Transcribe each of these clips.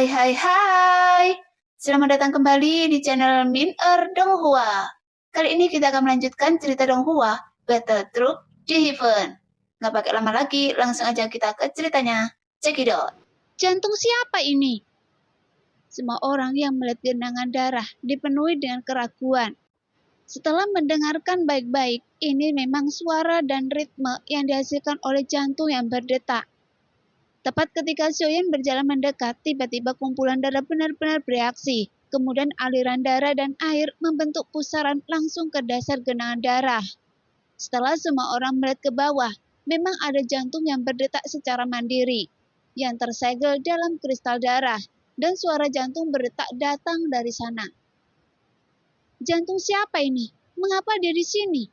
Hai hai hai. Selamat datang kembali di channel Min Donghua. Kali ini kita akan melanjutkan cerita Donghua, Battle Troop di Heaven. Nggak pakai lama lagi, langsung aja kita ke ceritanya. Cekidot. Jantung siapa ini? Semua orang yang melihat genangan darah dipenuhi dengan keraguan. Setelah mendengarkan baik-baik, ini memang suara dan ritme yang dihasilkan oleh jantung yang berdetak. Tepat ketika Xiaoyan berjalan mendekat, tiba-tiba kumpulan darah benar-benar bereaksi. Kemudian aliran darah dan air membentuk pusaran langsung ke dasar genangan darah. Setelah semua orang melihat ke bawah, memang ada jantung yang berdetak secara mandiri, yang tersegel dalam kristal darah, dan suara jantung berdetak datang dari sana. Jantung siapa ini? Mengapa dia di sini?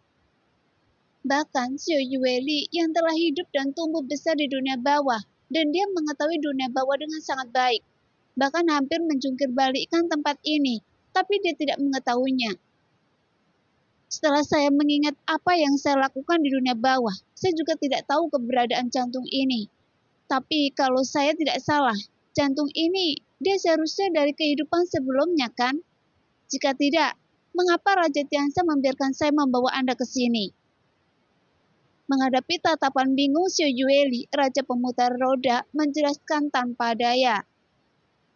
Bahkan Xiao Yueli yang telah hidup dan tumbuh besar di dunia bawah, dan dia mengetahui dunia bawah dengan sangat baik. Bahkan hampir menjungkir balikkan tempat ini, tapi dia tidak mengetahuinya. Setelah saya mengingat apa yang saya lakukan di dunia bawah, saya juga tidak tahu keberadaan jantung ini. Tapi kalau saya tidak salah, jantung ini dia seharusnya dari kehidupan sebelumnya kan? Jika tidak, mengapa Raja Tianxia membiarkan saya membawa Anda ke sini? Menghadapi tatapan bingung Xiao Yueli, Raja Pemutar Roda menjelaskan tanpa daya.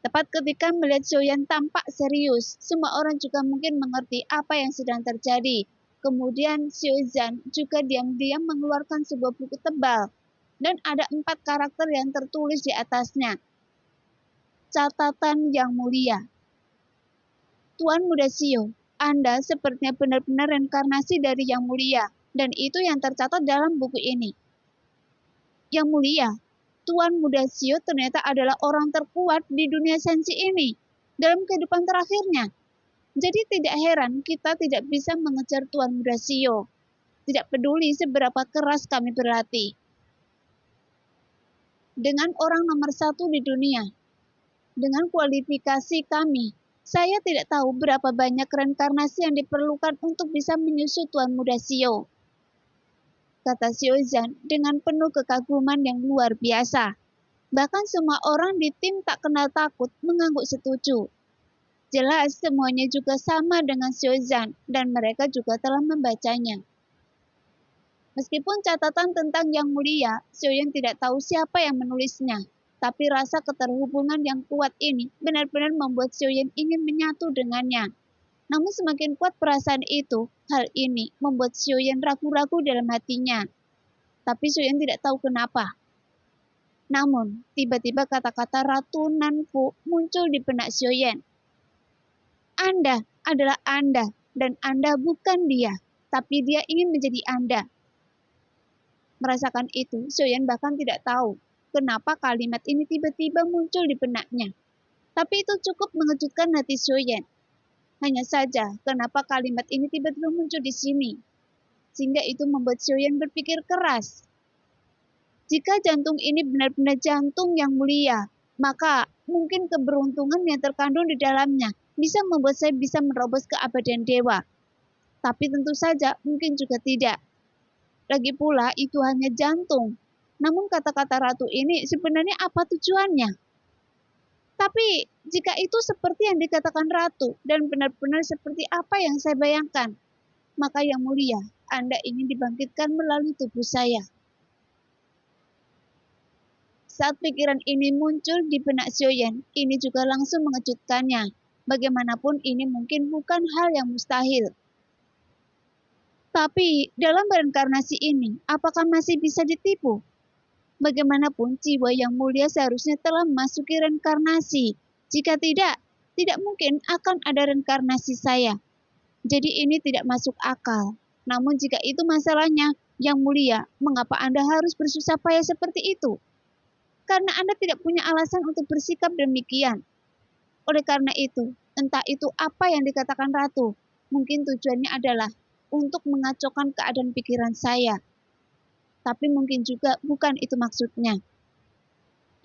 Tepat ketika melihat Xiaoyan tampak serius, semua orang juga mungkin mengerti apa yang sedang terjadi. Kemudian Xiaozan juga diam-diam mengeluarkan sebuah buku tebal, dan ada 4 karakter yang tertulis di atasnya. Catatan yang mulia. Tuan Muda Xiao, Anda sepertinya benar-benar reinkarnasi dari Yang Mulia, dan itu yang tercatat dalam buku ini. Yang Mulia, Tuan Muda Xiao ternyata adalah orang terkuat di dunia sensi ini dalam kehidupan terakhirnya. Jadi tidak heran kita tidak bisa mengejar Tuan Muda Xiao. Tidak peduli seberapa keras kami berlatih. Dengan orang nomor 1 di dunia, dengan kualifikasi kami, saya tidak tahu berapa banyak reinkarnasi yang diperlukan untuk bisa menyusul Tuan Muda Xiao, kata Xiaozan dengan penuh kekaguman yang luar biasa. Bahkan semua orang di tim tak kenal takut mengangguk setuju. Jelas semuanya juga sama dengan Xiaozan dan mereka juga telah membacanya. Meskipun catatan tentang Yang Mulia, Xiaoyan tidak tahu siapa yang menulisnya, tapi rasa keterhubungan yang kuat ini benar-benar membuat Xiaoyan ingin menyatu dengannya. Namun semakin kuat perasaan itu, hal ini membuat Xiaoyan ragu-ragu dalam hatinya. Tapi Xiaoyan tidak tahu kenapa. Namun, tiba-tiba kata-kata Ratu Nanfu muncul di benak Xiaoyan. Anda adalah Anda, dan Anda bukan dia, tapi dia ingin menjadi Anda. Merasakan itu, Xiaoyan bahkan tidak tahu kenapa kalimat ini tiba-tiba muncul di benaknya. Tapi itu cukup mengejutkan hati Xiaoyan. Hanya saja, kenapa kalimat ini tiba-tiba muncul di sini? Sehingga itu membuat Xiaoyan berpikir keras. Jika jantung ini benar-benar jantung yang mulia, maka mungkin keberuntungan yang terkandung di dalamnya bisa membuat saya bisa menerobos keabadian dewa. Tapi tentu saja mungkin juga tidak. Lagi pula itu hanya jantung. Namun kata-kata ratu ini sebenarnya apa tujuannya? Tapi jika itu seperti yang dikatakan ratu dan benar-benar seperti apa yang saya bayangkan, maka Yang Mulia, Anda ingin dibangkitkan melalui tubuh saya. Saat pikiran ini muncul di benak Xiaoyan, ini juga langsung mengejutkannya. Bagaimanapun ini mungkin bukan hal yang mustahil. Tapi dalam reinkarnasi ini, apakah masih bisa ditipu? Bagaimanapun jiwa yang mulia seharusnya telah memasuki reinkarnasi. Jika tidak, tidak mungkin akan ada reinkarnasi saya. Jadi ini tidak masuk akal. Namun jika itu masalahnya, Yang Mulia, mengapa Anda harus bersusah payah seperti itu? Karena Anda tidak punya alasan untuk bersikap demikian. Oleh karena itu, entah itu apa yang dikatakan Ratu, mungkin tujuannya adalah untuk mengacaukan keadaan pikiran saya. Tapi mungkin juga bukan itu maksudnya.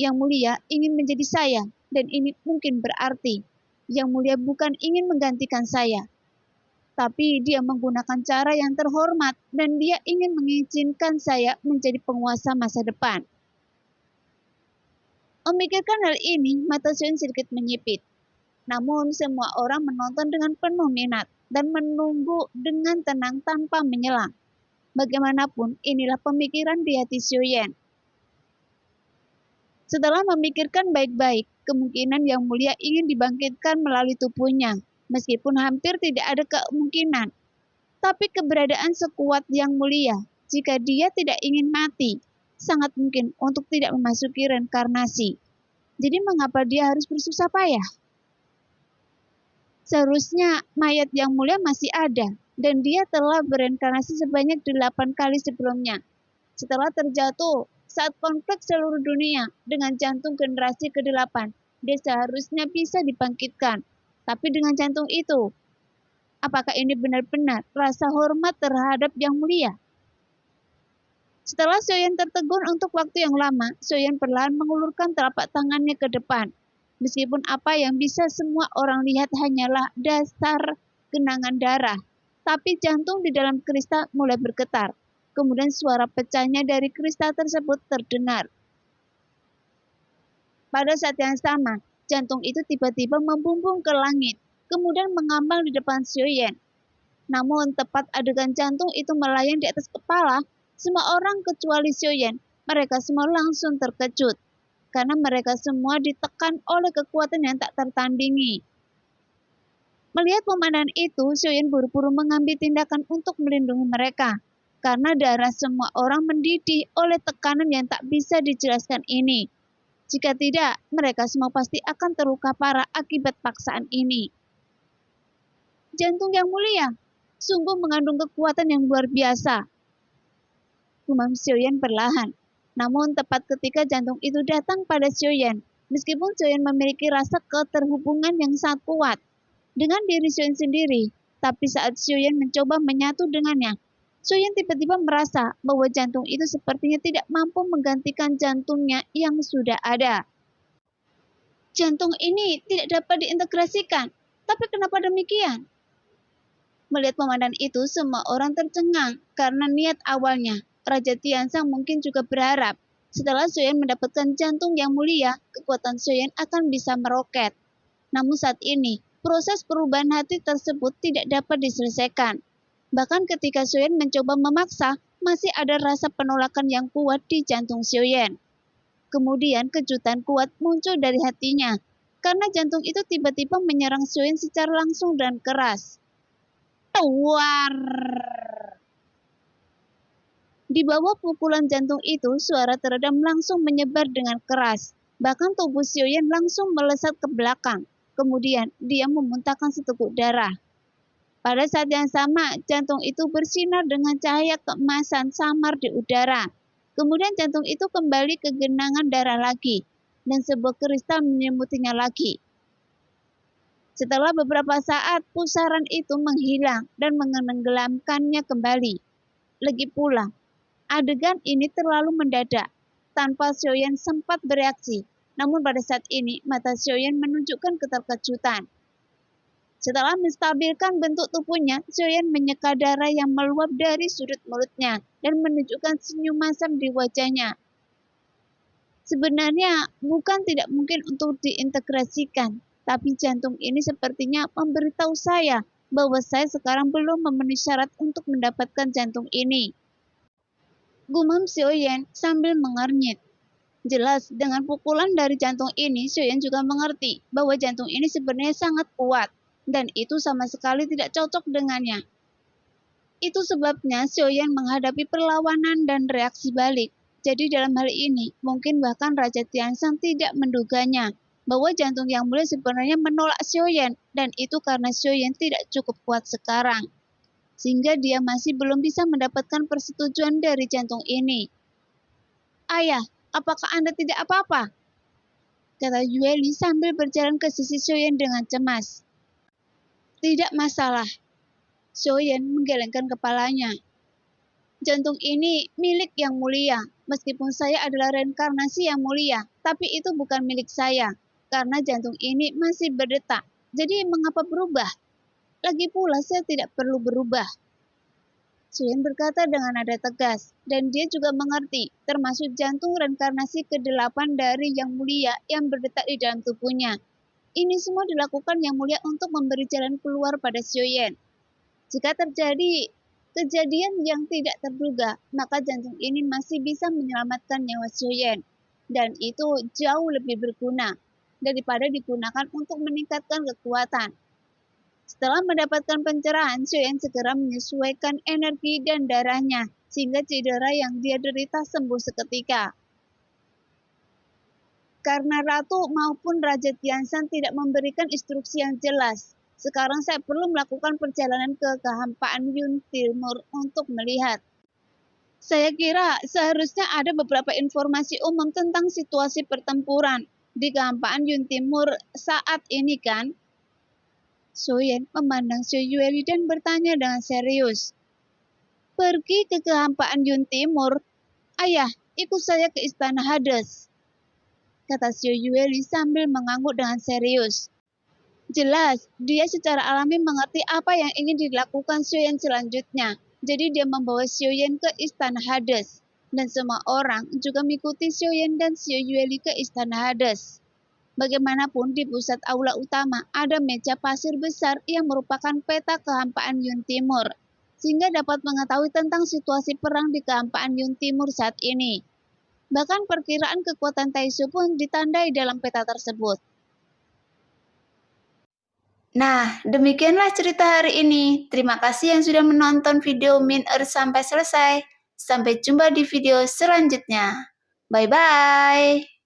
Yang Mulia ingin menjadi saya, dan ini mungkin berarti Yang Mulia bukan ingin menggantikan saya. Tapi dia menggunakan cara yang terhormat, dan dia ingin mengizinkan saya menjadi penguasa masa depan. Memikirkan hal ini, mata Sion sedikit menyipit. Namun semua orang menonton dengan penuh minat dan menunggu dengan tenang tanpa menyelang. Bagaimanapun, inilah pemikiran di hati Sioyen. Setelah memikirkan baik-baik, kemungkinan Yang Mulia ingin dibangkitkan melalui tubuhnya, meskipun hampir tidak ada kemungkinan. Tapi keberadaan sekuat Yang Mulia, jika dia tidak ingin mati, sangat mungkin untuk tidak memasuki reinkarnasi. Jadi mengapa dia harus bersusah payah? Seharusnya mayat Yang Mulia masih ada, dan dia telah bereinkarnasi sebanyak 8 kali sebelumnya. Setelah terjatuh saat konflik seluruh dunia dengan jantung generasi ke-8, dia seharusnya bisa dibangkitkan. Tapi dengan jantung itu, apakah ini benar-benar rasa hormat terhadap Yang Mulia? Setelah Sioyen tertegun untuk waktu yang lama, Sioyen perlahan mengulurkan telapak tangannya ke depan. Meskipun apa yang bisa semua orang lihat hanyalah dasar genangan darah, tapi jantung di dalam kristal mulai bergetar. Kemudian suara pecahnya dari kristal tersebut terdengar. Pada saat yang sama, jantung itu tiba-tiba membumbung ke langit, kemudian mengambang di depan Sioyen. Namun tepat adegan jantung itu melayang di atas kepala, semua orang kecuali Sioyen, mereka semua langsung terkejut. Karena mereka semua ditekan oleh kekuatan yang tak tertandingi. Melihat pemandangan itu, Sioyen buru-buru mengambil tindakan untuk melindungi mereka. Karena darah semua orang mendidih oleh tekanan yang tak bisa dijelaskan ini. Jika tidak, mereka semua pasti akan terluka parah akibat paksaan ini. Jantung Yang Mulia, sungguh mengandung kekuatan yang luar biasa. Gumam Sioyen perlahan. Namun tepat ketika jantung itu datang pada Sioyen, meskipun Sioyen memiliki rasa keterhubungan yang sangat kuat dengan diri Sioyen sendiri, tapi saat Sioyen mencoba menyatu dengannya, Sioyen tiba-tiba merasa bahwa jantung itu sepertinya tidak mampu menggantikan jantungnya yang sudah ada. Jantung ini tidak dapat diintegrasikan, tapi kenapa demikian? Melihat pemandangan itu, semua orang tercengang karena niat awalnya. Raja Tianzang mungkin juga berharap setelah Sioyen mendapatkan jantung Yang Mulia, kekuatan Sioyen akan bisa meroket. Namun saat ini, proses perubahan hati tersebut tidak dapat diselesaikan. Bahkan ketika Sioyen mencoba memaksa, masih ada rasa penolakan yang kuat di jantung Sioyen. Kemudian kejutan kuat muncul dari hatinya, karena jantung itu tiba-tiba menyerang Sioyen secara langsung dan keras. Tuar! Di bawah pukulan jantung itu, suara teredam langsung menyebar dengan keras. Bahkan tubuh Sioyen langsung melesat ke belakang. Kemudian, dia memuntahkan seteguk darah. Pada saat yang sama, jantung itu bersinar dengan cahaya keemasan samar di udara. Kemudian jantung itu kembali ke genangan darah lagi, dan sebuah kristal menyelimuti lagi. Setelah beberapa saat, pusaran itu menghilang dan menenggelamkannya kembali. Lagi pula, adegan ini terlalu mendadak, tanpa Sioyen sempat bereaksi. Namun pada saat ini, mata Sioyen menunjukkan keterkejutan. Setelah menstabilkan bentuk tubuhnya, Sioyen menyeka darah yang meluap dari sudut mulutnya dan menunjukkan senyum masam di wajahnya. Sebenarnya bukan tidak mungkin untuk diintegrasikan, tapi jantung ini sepertinya memberitahu saya bahwa saya sekarang belum memenuhi syarat untuk mendapatkan jantung ini. Gumam Sioyen sambil mengernyit. Jelas, dengan pukulan dari jantung ini, Sioyen juga mengerti bahwa jantung ini sebenarnya sangat kuat, dan itu sama sekali tidak cocok dengannya. Itu sebabnya Sioyen menghadapi perlawanan dan reaksi balik. Jadi dalam hal ini, mungkin bahkan Raja Tianzang tidak menduganya, bahwa jantung Yang Mulia sebenarnya menolak Sioyen, dan itu karena Sioyen tidak cukup kuat sekarang. Sehingga dia masih belum bisa mendapatkan persetujuan dari jantung ini. Ayah, apakah Anda tidak apa-apa? Kata Yueli sambil berjalan ke sisi Sioyen dengan cemas. Tidak masalah. Sioyen menggelengkan kepalanya. Jantung ini milik Yang Mulia. Meskipun saya adalah reinkarnasi Yang Mulia, tapi itu bukan milik saya. Karena jantung ini masih berdetak. Jadi mengapa berubah? Lagi pula saya tidak perlu berubah. Suyen berkata dengan nada tegas, dan dia juga mengerti, termasuk jantung reinkarnasi ke-8 dari Yang Mulia yang berdetak di dalam tubuhnya. Ini semua dilakukan Yang Mulia untuk memberi jalan keluar pada Xiaoyan. Jika terjadi kejadian yang tidak terduga, maka jantung ini masih bisa menyelamatkan nyawa Xiaoyan. Dan itu jauh lebih berguna daripada digunakan untuk meningkatkan kekuatan. Setelah mendapatkan pencerahan, Xiaoyan segera menyesuaikan energi dan darahnya, sehingga cedera yang dia derita sembuh seketika. Karena Ratu maupun Raja Tianshan tidak memberikan instruksi yang jelas, sekarang saya perlu melakukan perjalanan ke kehampaan Yun Timur untuk melihat. Saya kira seharusnya ada beberapa informasi umum tentang situasi pertempuran di kehampaan Yun Timur saat ini kan? Xiaoyan memandang Xiao Yueli dan bertanya dengan serius. Pergi ke kehampaan Yun Timur? Ayah, ikut saya ke istana Hades, kata Xiao Yueli sambil mengangguk dengan serius. Jelas, dia secara alami mengerti apa yang ingin dilakukan Xiaoyan selanjutnya. Jadi dia membawa Xiaoyan ke istana Hades. Dan semua orang juga mengikuti Xiaoyan dan Xiao Yueli ke istana Hades. Bagaimanapun di pusat aula utama ada meja pasir besar yang merupakan peta kehampaan Yun Timur, sehingga dapat mengetahui tentang situasi perang di kehampaan Yun Timur saat ini. Bahkan perkiraan kekuatan Taishu pun ditandai dalam peta tersebut. Nah, demikianlah cerita hari ini. Terima kasih yang sudah menonton video Min Earth sampai selesai. Sampai jumpa di video selanjutnya. Bye-bye.